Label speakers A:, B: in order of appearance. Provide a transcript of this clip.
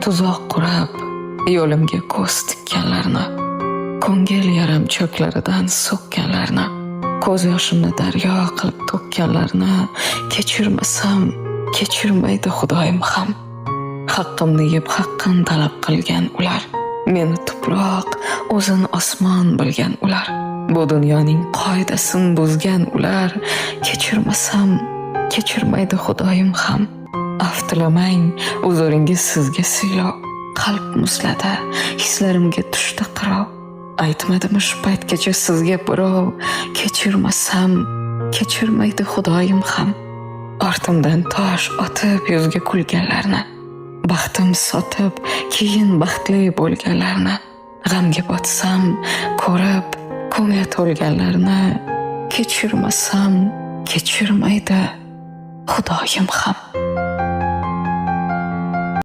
A: tuzoq qurib yo'limga ko'z tikkanlarni, ko'ngil yaram cho'klaridan so'kkanlarni, ko'z yoshimni daryo qilib to'kkanlarni kechirmasam kechirmaydi Xudoyim ham. Haqqimni yeb haqqin talab qilgan ular, meni tuproq, o'zin osmon bilgan ular, bu dunyoning qoidasin buzgan ular kechirmasam kechirmaydi Xudoyim ham. Af tilamang, huzuringiz sizga siylov, qalb muzladi, hislarimga tushdi qirov. Aytmadimi shu paytgacha sizga birov, kechirmasam kechirmaydi Xudoyim ham. Ortimdan tosh otib yuzga kulganlarni, baxtim sotib keyin baxtli bo'lganlarni, g'amga botsam ko'rib ko'ngli to'lganlarni kechirmasam kechirmaydi Xudoyim ham.